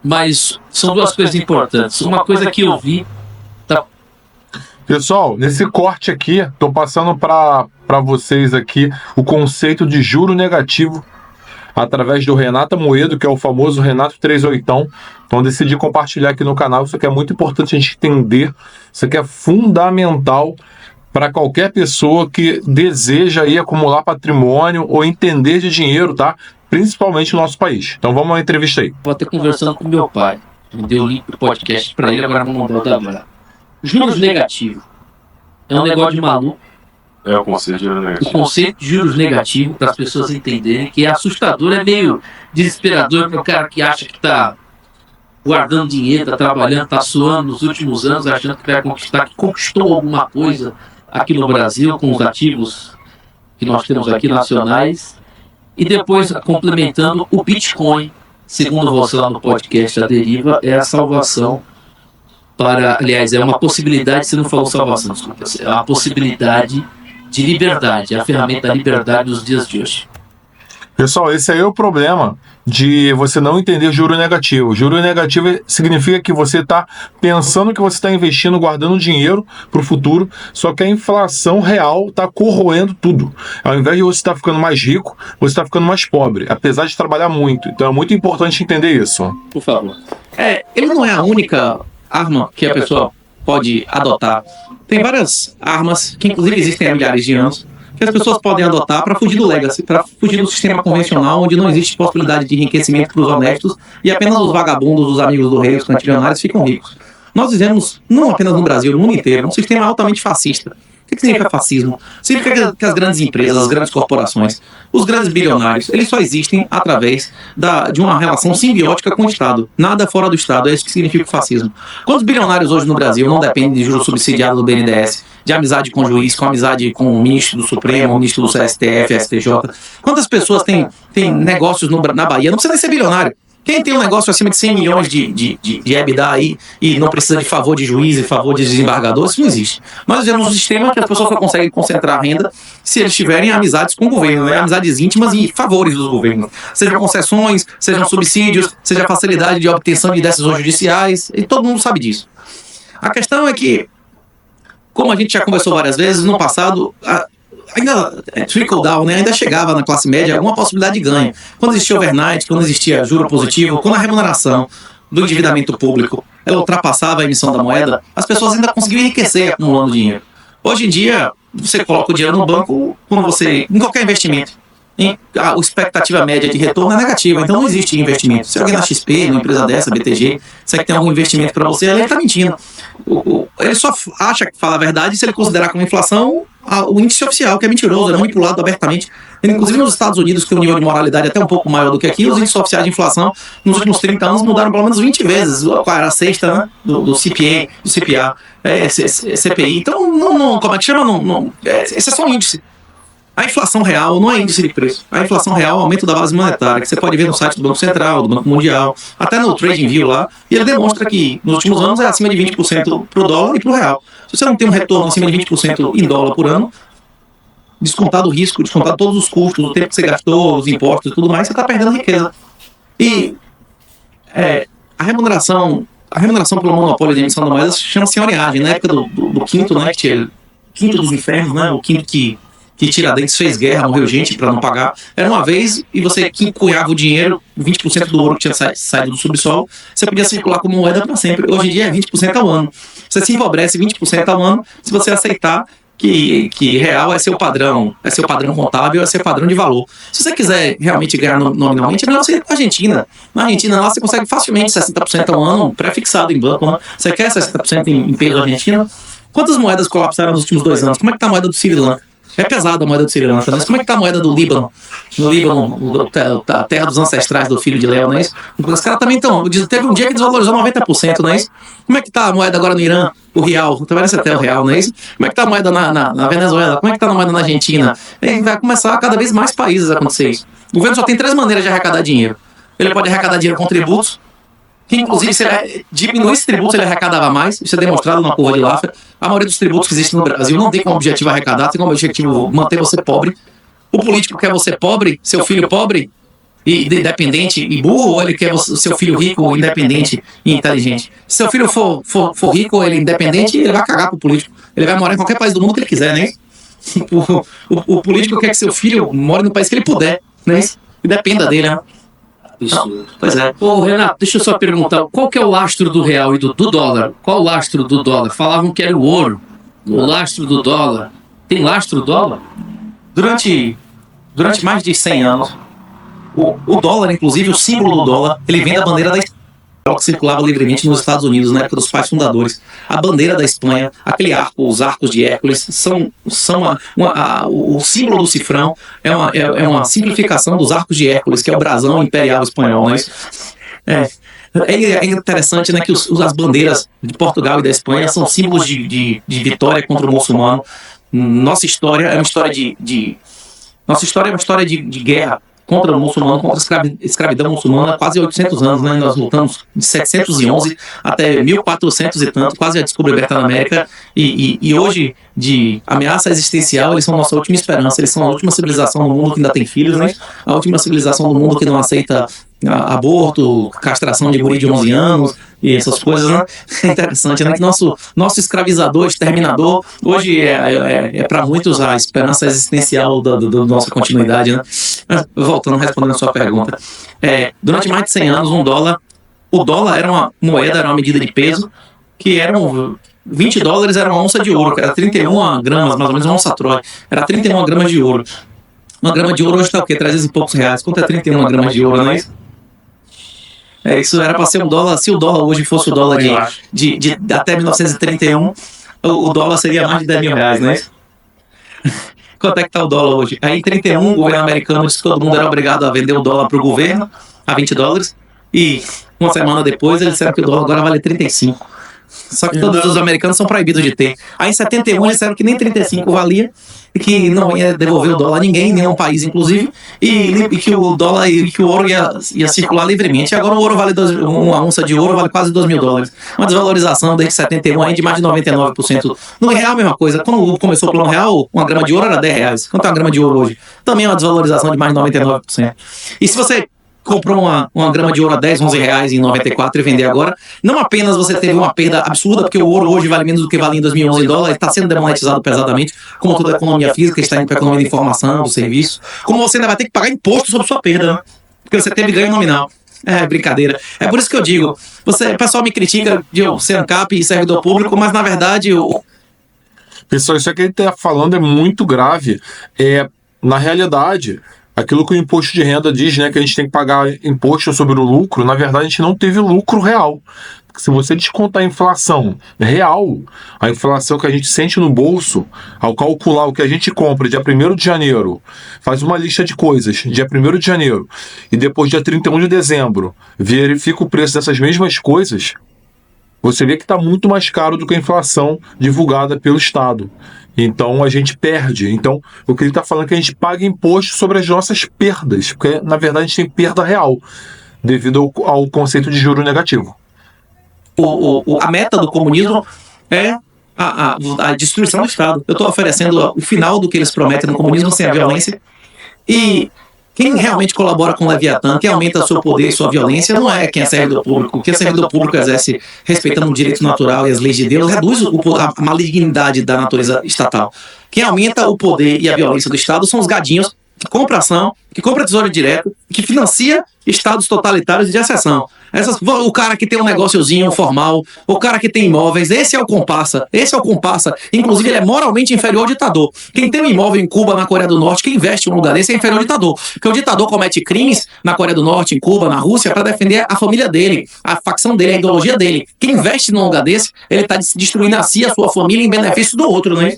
Mas são duas coisas importantes. Uma coisa que eu vi... Pessoal, nesse corte aqui, estou passando para vocês aqui o conceito de juro negativo através do Renato Amoedo, que é o famoso Renato 38. Então decidi compartilhar aqui no canal. Isso aqui é muito importante a gente entender. Isso aqui é fundamental para qualquer pessoa que deseja aí acumular patrimônio ou entender de dinheiro, tá? Principalmente no nosso país. Então vamos à entrevista aí. Vou até conversando com meu pai. Me deu o link do podcast para ele, agora vou mandar o da Vara. Juros negativos. É um negócio de maluco. É o conceito de juros negativos. O conceito de juros negativos, para as pessoas entenderem, que é assustador, é meio desesperador para o cara que acha que está guardando dinheiro, está trabalhando, está suando nos últimos anos, achando que vai conquistar, que conquistou alguma coisa aqui no Brasil com os ativos que nós temos aqui nacionais. E depois, complementando, o Bitcoin, segundo você lá no podcast A Deriva, é a salvação para... Aliás, é uma possibilidade, você não falou salvação, desculpa, é uma possibilidade de liberdade, é a ferramenta da liberdade nos dias de hoje. Pessoal, esse aí é o problema de você não entender juro negativo. Juro negativo significa que você está pensando que você está investindo, guardando dinheiro para o futuro, só que a inflação real está corroendo tudo. Ao invés de você estar ficando mais rico, você está ficando mais pobre, apesar de trabalhar muito. Então é muito importante entender isso. Por favor. Ele não é a única arma que a pessoa pode adotar. Tem várias armas que inclusive existem há milhares de anos, que as pessoas podem adotar para fugir do legacy, para fugir do sistema convencional, onde não existe possibilidade de enriquecimento para os honestos e apenas os vagabundos, os amigos do rei, os cantilionários ficam ricos. Nós vivemos, não apenas no Brasil, no mundo inteiro, um sistema altamente fascista. O que significa fascismo? Significa que as grandes empresas, as grandes corporações, os grandes bilionários, eles só existem através de uma relação simbiótica com o Estado. Nada fora do Estado, é isso que significa o fascismo. Quantos bilionários hoje no Brasil não dependem de juros subsidiados do BNDES, de amizade com o juiz, com amizade com o ministro do Supremo, o ministro do STF, STJ? Quantas pessoas têm negócios na Bahia? Não precisa nem ser bilionário. Quem tem um negócio acima de 100 milhões de EBITDA aí e não precisa de favor de juiz e favor de desembargador, isso não existe. Mas temos um sistema que as pessoas só conseguem concentrar a renda se eles tiverem amizades com o governo, né? Amizades íntimas e favores dos governos. Sejam concessões, sejam subsídios, seja facilidade de obtenção de decisões judiciais, e todo mundo sabe disso. A questão é que, como a gente já conversou várias vezes, no passado... ainda trickle down, né? Ainda chegava na classe média alguma possibilidade de ganho. Quando existia overnight, quando existia juro positivo, quando a remuneração do endividamento público ela ultrapassava a emissão da moeda, as pessoas ainda conseguiam enriquecer acumulando dinheiro. Hoje em dia, você coloca o dinheiro no banco em qualquer investimento. A expectativa média de retorno é negativa, então não existe investimento. Se alguém na XP, numa empresa dessa, BTG, se que tem algum investimento para você, ele está mentindo. Ele só acha que fala a verdade se ele considerar como inflação o índice oficial, que é mentiroso, é manipulado abertamente. Inclusive nos Estados Unidos, que tem um nível de moralidade até um pouco maior do que aqui, os índices oficiais de inflação nos últimos 30 anos mudaram pelo menos 20 vezes. Qual era a sexta, né? Do CPA, do CPA, CPI. Então, não, como é que chama? Esse é só um índice. A inflação real não é índice de preço. A inflação real é o aumento da base monetária, que você pode ver no site do Banco Central, do Banco Mundial, até no TradingView lá, e ele demonstra que nos últimos anos é acima de 20% para o dólar e para o real. Se você não tem um retorno acima de 20% em dólar por ano, descontado o risco, descontado todos os custos, o tempo que você gastou, os impostos e tudo mais, você está perdendo riqueza. E a remuneração pelo monopólio de emissão da moeda chama senhoriagem. Na época do quinto, né, que tinha quinto dos infernos, né, o quinto que Tiradentes fez guerra, morreu gente para não pagar. Era uma vez e você que encunhava o dinheiro, 20% do ouro que tinha saído do subsolo, você podia circular como moeda para sempre. Hoje em dia é 20% ao ano. Você se empobrece 20% ao ano se você aceitar que real é seu padrão contábil, é seu padrão de valor. Se você quiser realmente ganhar nominalmente, é melhor você ir para a Argentina. Na Argentina lá você consegue facilmente 60% ao ano pré-fixado em banco. Né? Você quer 60% em peso Argentina? Quantas moedas colapsaram nos últimos 2 anos? Como é que está a moeda do Sri Lanka? É pesada a moeda do Sri Lanka, mas como é que está a moeda do Líbano? No Líbano, a terra dos ancestrais do filho de Léo, não é isso? Os caras também estão... Teve um dia que desvalorizou 90%, não é isso? Como é que está a moeda agora no Irã? O real, parece até o real, não é isso? Como é que está a moeda na Venezuela? Como é que está a moeda na Argentina? E vai começar cada vez mais países a acontecer isso. O governo só tem 3 maneiras de arrecadar dinheiro. Ele pode arrecadar dinheiro com tributos, que inclusive se ele diminuísse tributos ele arrecadava mais, isso é demonstrado na curva de Laffer. A maioria dos tributos que existem no Brasil não tem como objetivo arrecadar, tem como objetivo manter você pobre. O político quer você pobre, seu filho pobre, e independente e burro, ou ele quer o seu filho rico, independente e inteligente? Se seu filho for rico, ele independente, ele vai cagar pro político. Ele vai morar em qualquer país do mundo que ele quiser, né? O político quer que seu filho more no país que ele puder, né? E dependa dele, né? Isso. Pois é. Ô, Renato, deixa eu só perguntar, qual que é o lastro do real e do dólar? Qual o lastro do dólar? Falavam que era o ouro. O lastro do dólar. Tem lastro do dólar? Durante mais de 100 anos, o dólar, inclusive, o símbolo do dólar, ele vem da bandeira da Espanha, que circulava livremente nos Estados Unidos na época dos pais fundadores. A bandeira da Espanha, aquele arco, os arcos de Hércules, são o símbolo do cifrão é uma simplificação dos arcos de Hércules, que é o brasão imperial espanhol, né? É interessante, né, que as bandeiras de Portugal e da Espanha são símbolos de vitória contra o muçulmano. Nossa história é uma história de guerra contra o muçulmano, contra a escravidão muçulmana há quase 800 anos, né? Nós lutamos de 711 até 1400 e tanto, quase a descoberta da América, e hoje, de ameaça existencial, eles são nossa última esperança, eles são a última civilização do mundo que ainda tem filhos, né? A última civilização do mundo que não aceita aborto, castração de guri de 11 anos e essas coisas, né? É interessante, né? Que nosso escravizador, exterminador, hoje é para muitos a esperança existencial da nossa continuidade, né? Mas, voltando, respondendo a sua pergunta, durante mais de 100 anos, o dólar era uma moeda, era uma medida de peso, que eram 20 dólares, era uma onça de ouro, que era 31 gramas, mais ou menos uma onça Troy, era 31 gramas de ouro. Uma grama de ouro hoje está o quê? 300 e poucos reais. Quanto é 31 gramas de ouro, não é isso? Isso era para ser um dólar. Se o dólar hoje fosse o dólar de até 1931, o dólar seria mais de 10 mil reais, não é isso? Quanto é que está o dólar hoje? Aí em 31, o governo americano disse que todo mundo era obrigado a vender o dólar para o governo a 20 dólares. E uma semana depois, eles disseram que o dólar agora vale 35. Só que todos os americanos são proibidos de ter. Aí em 71 eles disseram que nem 35 valia, e que não ia devolver o dólar a ninguém, nenhum país inclusive, e que o dólar e que o ouro ia circular livremente. E agora o ouro vale uma onça de ouro vale quase 2 mil dólares. Uma desvalorização desde 71 aí de mais de 99%. No real a mesma coisa. Quando começou o plano real, uma grama de ouro era 10 reais. Quanto é uma grama de ouro hoje? Também é uma desvalorização de mais de 99%. E se você comprou uma grama de ouro a 10, 11 reais em 94 e vender agora, não apenas você teve uma perda absurda, porque o ouro hoje vale menos do que valia em 2011 em dólar, está sendo demonetizado pesadamente, como toda a economia física, está indo para a economia de informação, do serviço, como você ainda vai ter que pagar imposto sobre sua perda, né? Porque você teve ganho nominal. É brincadeira. É por isso que eu digo, o pessoal me critica de eu ser ANCAP e servidor público, mas na verdade Pessoal, isso aqui que ele está falando é muito grave. Na realidade, aquilo que o imposto de renda diz, né, que a gente tem que pagar imposto sobre o lucro, na verdade a gente não teve lucro real. Porque se você descontar a inflação real, a inflação que a gente sente no bolso, ao calcular o que a gente compra dia 1º de janeiro, faz uma lista de coisas, dia 1º de janeiro, e depois dia 31 de dezembro, verifica o preço dessas mesmas coisas, você vê que está muito mais caro do que a inflação divulgada pelo Estado. Então a gente perde. Então o que ele está falando é que a gente paga imposto sobre as nossas perdas, porque na verdade a gente tem perda real devido ao conceito de juro negativo. A meta do comunismo é a destruição do Estado. Eu estou oferecendo o final do que eles prometem no comunismo sem a violência. E quem realmente colabora com o Leviatã, quem aumenta seu poder e sua violência, não é quem é servidor público. Quem é servidor público exerce respeitando o direito natural e as leis de Deus, reduz a malignidade da natureza estatal. Quem aumenta o poder e a violência do Estado são os gadinhos que compram ação, que compra tesouro direto, que financia estados totalitários de exceção. O cara que tem um negóciozinho formal, o cara que tem imóveis, esse é o comparsa. Inclusive, ele é moralmente inferior ao ditador. Quem tem um imóvel em Cuba, na Coreia do Norte, quem investe em um lugar desse é inferior ao ditador. Porque o ditador comete crimes na Coreia do Norte, em Cuba, na Rússia, para defender a família dele, a facção dele, a ideologia dele. Quem investe num lugar desse, ele está destruindo a si, a sua família, em benefício do outro, né?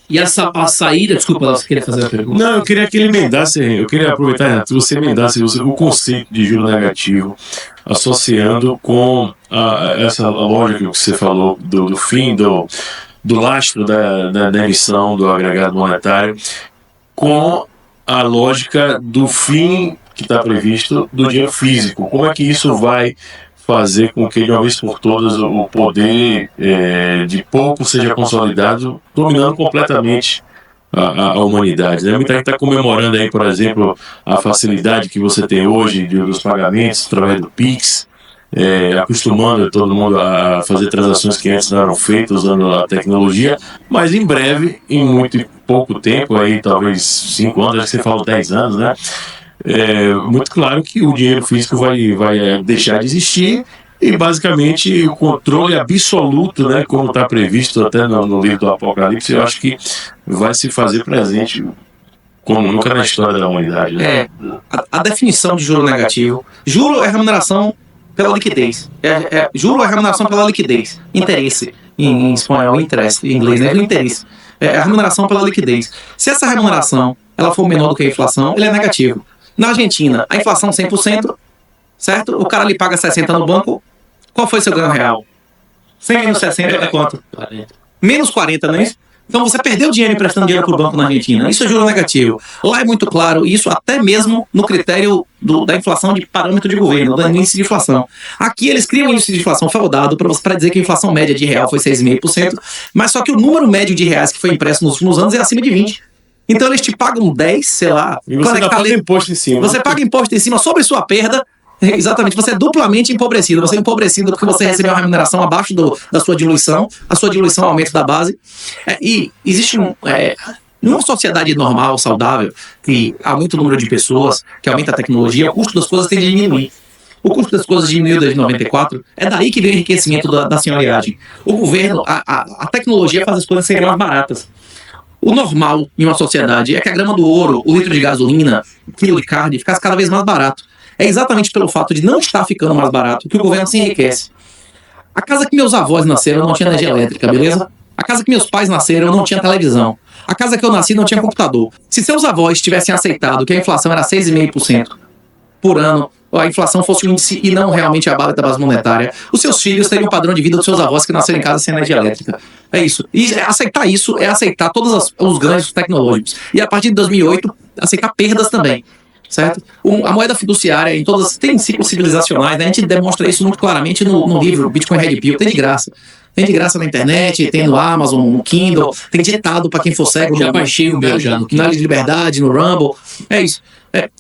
E a saída, desculpa, você queria fazer a pergunta? Não, eu queria que ele emendasse, eu queria aproveitar, Renato, que você emendasse o conceito de juro negativo, associando com essa lógica que você falou do fim do lastro da emissão do agregado monetário, com a lógica do fim que está previsto do dinheiro físico. Como é que isso vai fazer com que, de uma vez por todas, o poder de pouco seja consolidado, dominando completamente a humanidade, né? Muita gente está comemorando aí, por exemplo, a facilidade que você tem hoje dos pagamentos através do Pix, acostumando todo mundo a fazer transações que antes não eram feitas usando a tecnologia, mas em breve, em muito pouco tempo, aí talvez 5 anos, acho que você falou 10 anos, né? Muito claro que o dinheiro físico vai deixar de existir e basicamente o controle absoluto, né, como está previsto até no livro do Apocalipse, eu acho que vai se fazer presente como nunca na história da humanidade, né? A definição de juro negativo. Juro é remuneração pela liquidez. Juro é remuneração pela liquidez. Interesse. Em espanhol, interesse. Em inglês, né? Interesse. É a remuneração pela liquidez. Se essa remuneração ela for menor do que a inflação, ele é negativo. Na Argentina, a inflação 100%, certo? O cara lhe paga 60 no banco. Qual foi seu ganho real? 100 menos 60 é quanto? 40. Menos 40, não é isso? Então você perdeu dinheiro emprestando dinheiro para o banco na Argentina. Isso é juro negativo. Lá é muito claro, isso até mesmo no critério da inflação de parâmetro de governo, do índice de inflação. Aqui eles criam um índice de inflação fraudado para dizer que a inflação média de real foi 6,5%, mas só que o número médio de reais que foi impresso nos últimos anos é acima de 20%. Então eles te pagam 10, sei lá. E você ainda paga imposto em cima. Você paga imposto em cima sobre sua perda. Exatamente, você é duplamente empobrecido. Você é empobrecido porque você recebeu uma remuneração abaixo da sua diluição. A sua diluição é o aumento da base. E existe numa sociedade normal, saudável, que aumenta o número de pessoas, que aumenta a tecnologia, o custo das coisas tende a diminuir. O custo das coisas diminuiu desde 94. É daí que vem o enriquecimento da senhoriagem. O governo, a tecnologia faz as coisas serem mais baratas. O normal em uma sociedade é que a grama do ouro, o litro de gasolina, o quilo de carne ficasse cada vez mais barato. É exatamente pelo fato de não estar ficando mais barato que o governo se enriquece. A casa que meus avós nasceram não tinha energia elétrica, beleza? A casa que meus pais nasceram não tinha televisão. A casa que eu nasci não tinha computador. Se seus avós tivessem aceitado que a inflação era 6,5% por ano, a inflação fosse o índice e não realmente a base monetária, os seus filhos teriam o padrão de vida dos seus avós que nasceram em casa sem energia elétrica. É isso. E aceitar isso é aceitar todos os ganhos tecnológicos. E a partir de 2008, aceitar perdas também. Certo? A moeda fiduciária em todas tem ciclos civilizacionais, né? A gente demonstra isso muito claramente no livro Bitcoin Red Pill. Tem de graça. Tem de graça na internet, tem no Amazon, no Kindle, tem ditado para quem for cego. Já baixei o meu já no Na Liberdade, no Rumble. É isso.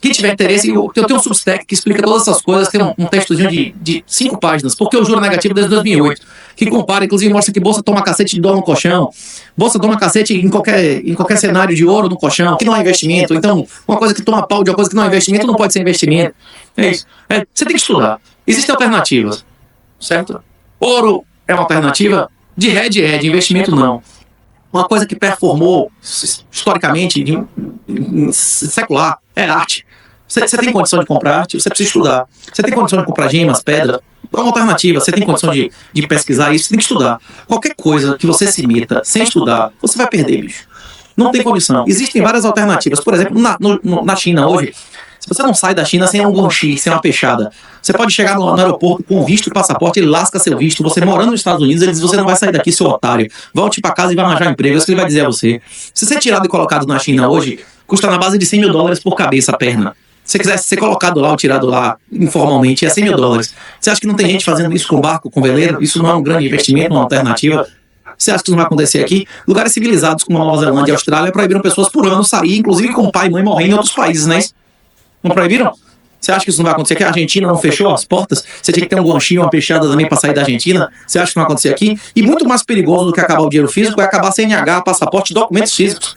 Quem tiver interesse, eu tenho um Substack que explica todas essas coisas, tem um textozinho de 5 páginas, porque o juro negativo desde 2008, que compara, inclusive mostra que bolsa toma cacete de dólar no colchão, bolsa toma cacete em qualquer cenário de ouro no colchão, que não é investimento. Então, uma coisa que toma pau de uma coisa que não é investimento não pode ser investimento. É isso. Você tem que estudar. Existem alternativas, certo? Ouro é uma alternativa, de investimento não. Uma coisa que performou historicamente, secular, é arte. Você tem condição de comprar arte, você precisa estudar. Você tem condição de comprar gemas, pedra, é uma alternativa. Você tem condição de pesquisar isso, você tem que estudar. Qualquer coisa que você se meta sem estudar, você vai perder, bicho. Não tem condição. Existem várias alternativas. Por exemplo, na China hoje, se você não sai da China sem um guanxi, sem uma peixada, você pode chegar no aeroporto com visto e passaporte, ele lasca seu visto. Você morando nos Estados Unidos, ele diz: você não vai sair daqui, seu otário. Volte pra casa e vai arranjar emprego. É isso que ele vai dizer a você. Se você é tirado e colocado na China hoje, custa na base de $100 mil por cabeça a perna. Se você quisesse ser colocado lá ou tirado lá informalmente, é $100 mil. Você acha que não tem gente fazendo isso com barco, com veleiro? Isso não é um grande investimento, uma alternativa? Você acha que isso não vai acontecer aqui? Lugares civilizados como a Nova Zelândia e a Austrália proibiram pessoas por ano sair, inclusive com pai e mãe morrendo em outros países, né? Não proibiram? Você acha que isso não vai acontecer aqui? A Argentina não fechou as portas? Você tinha que ter um guanchinho, uma peixada também para sair da Argentina? Você acha que não vai acontecer aqui? E muito mais perigoso do que acabar o dinheiro físico é acabar sem CNH, passaporte e documentos físicos.